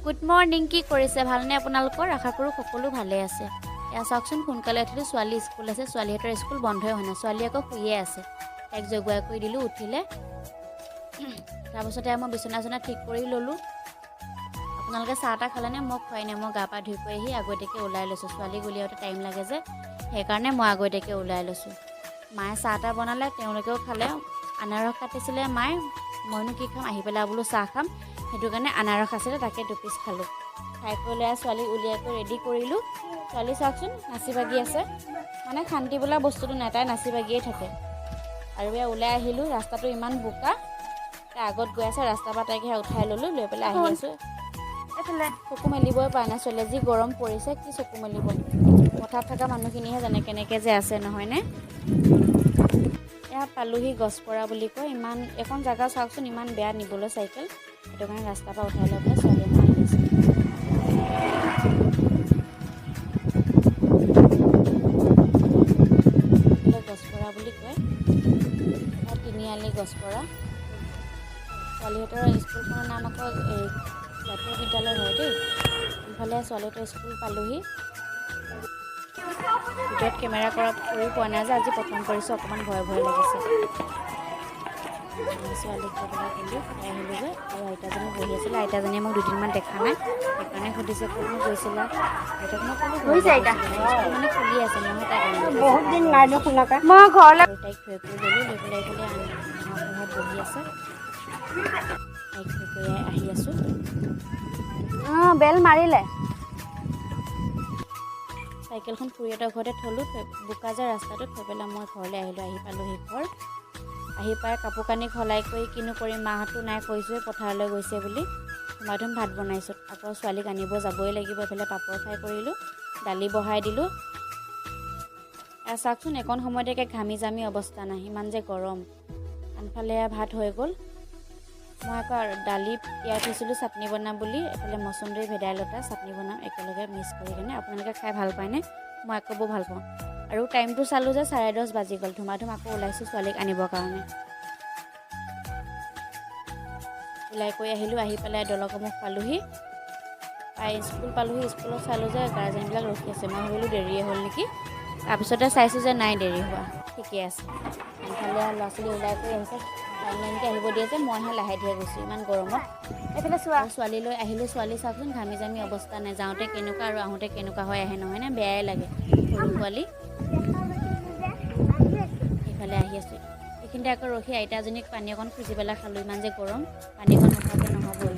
good morning কি কৰিছে ভালনে আপোনালোকৰ আশা কৰোঁ সকলো ভালে আছে এয়া চাওকচোন সোনকালে উঠিলোঁ ছোৱালী স্কুল আছে ছোৱালীহঁতৰ স্কুল বন্ধই হোৱা নাই ছোৱালী আকৌ শুয়ে আছে তাইক জগুৱাই কৰি দিলোঁ উঠিলে তাৰপাছতে মই বিচনা ঠিক কৰি ল'লোঁ আপোনালোকে চাহ তাহ খালেনে মই খুৱাই নাই মই গা পা ধুই কৰি আহি আগতীয়াকৈ ওলাই লৈছোঁ ছোৱালী উলিয়াওঁতে টাইম লাগে যে সেইকাৰণে মই আগতীয়াকৈ ওলাই লৈছোঁ মায়ে চাহ তাহ বনালে তেওঁলোকেও খালে আনাৰস কাটিছিলে মায়ে মইনো কি খাম আহি পেলাই বোলো চাহ খাম সেইটো কাৰণে আনাৰস আছিলে তাকে দুপিচ খালোঁ খাই কৰি লৈ ছোৱালী উলিয়াই কৰি ৰেডি কৰিলোঁ ছোৱালী চাওকচোন নাচি বাগি আছে মানে শান্তি বোলা বস্তুটো নাই তাই নাচি বাগিয়ে থাকে আৰু এয়া ওলাই আহিলোঁ ৰাস্তাটো ইমান বোকা তাই আগত গৈ আছে ৰাস্তাৰ পৰা তাইক উঠাই ল'লোঁ লৈ পেলাই আহি আছোঁ এইফালে চকু মেলিবই পৰা নাই ছোৱালীয়ে যি গৰম পৰিছে কি চকু মেলিব পথাৰত থকা মানুহখিনিহে জানে কেনেকৈ যে আছে নহয়নে এয়া পালোহি গছপৰা বুলি কয় ইমান এখন জেগা চাওকচোন ইমান বেয়া নিবলৈ চাইকেল সেইটো কাৰণে ৰাস্তাৰ পৰা উঠাই লৈ পেলাই ছোৱালীয়ে মই আহি আছোঁ গছপৰা বুলি কয় তিনিআলি গছপৰা ছোৱালীহঁতৰ স্কুলখনৰ নাম আকৌ এই জাতীয় বিদ্যালয় হয় দেই ইফালে ছোৱালীহঁতৰ স্কুল পালোহি ভিডিঅ'ত কেমেৰা কৰি পোৱা নাই যে আজি প্ৰথম কৰিছোঁ অকণমান ভয় লাগিছে ছোৱালীক পেলাই দিলোঁ খাই আহিলোঁগৈ আৰু আইতাজনী বহি আছিলে আইতাজনীয়ে মোক দুদিনমান দেখা নাই সেইকাৰণে সুধিছে ক'তনো গৈছিলা আইতাক মই ক'লোঁ মানে খুলি আছে মই তাইক বহুত দিন নাই শুনাকা মই ঘৰলৈ তাইক থৈ কৰি গ'লোঁ লৈ পেলাই ঘৰত বহি আছে তাইক থৈ কৰি আহি আছোঁ বেল মাৰিলে চাইকেলখন খুৰীহঁতৰ ঘৰতে থ'লোঁ বোকা যে ৰাস্তাটোত থৈ পেলাই মই ঘৰলৈ আহিলোঁ আহি পালোঁহি ঘৰ আহি পাই কাপোৰ কানি সলাই কৰি কিনো কৰিম মাহঁতো নাই কৈছোঁৱে পথাৰলৈ গৈছে বুলি ধুমাধুম ভাত বনাইছোঁ আকৌ ছোৱালীক আনিব যাবই লাগিব এইফালে পাপৰ ফ্ৰাই কৰিলোঁ দালি বহাই দিলোঁ চাওকচোন একণ সময়তে ঘামি জামি অৱস্থা নাই ইমান যে গৰম আনফালে ভাত হৈ গ'ল মই আকৌ দালি তিয়াই থৈছিলোঁ চাটনি বনাম বুলি এইফালে মচন্দৰী ভেদাইলতা চাটনি বনাম একেলগে মিক্স কৰি কিনে আপোনালোকে খাই ভাল পায়নে মই আকৌ বৰ ভাল পাওঁ আৰু টাইমটো চালোঁ যে 10:30 বাজি গ'ল ধুমাধুম আকৌ ওলাইছোঁ ছোৱালীক আনিবৰ কাৰণে ওলাই কৰি আহিলোঁ আহি পেলাই দলকমুখ পালোহি স্কুল পালোহি স্কুলত চালোঁ যে গাৰ্জেনবিলাক ৰখি আছে মই ভাবিলোঁ দেৰিয়ে হ'ল নেকি তাৰপিছতে চাইছোঁ যে নাই দেৰি হোৱা ঠিকে আছে ইফালে ল'ৰা ছোৱালী ওলাই কৰি আহিছে লাইনকৈ আহিব দিয়ে যে মইহে লাহে ধীৰে গৈছোঁ ইমান গৰমত এইফালে ছোৱালী লৈ আহিলোঁ ছোৱালী চাওকচোন ঘামি জামি অৱস্থা নাই যাওঁতে কেনেকুৱা আৰু আহোঁতে কেনেকুৱা হৈ আহে নহয়নে বেয়াই লাগে সৰু পোৱালী এইফালে আহি আছোঁ এইখিনিতে আকৌ ৰখি আইতাজনীক পানী অকণ খুজি পেলাই খালোঁ ইমান যে গৰম পানী অকণ নোখোৱাকৈ নহ'বই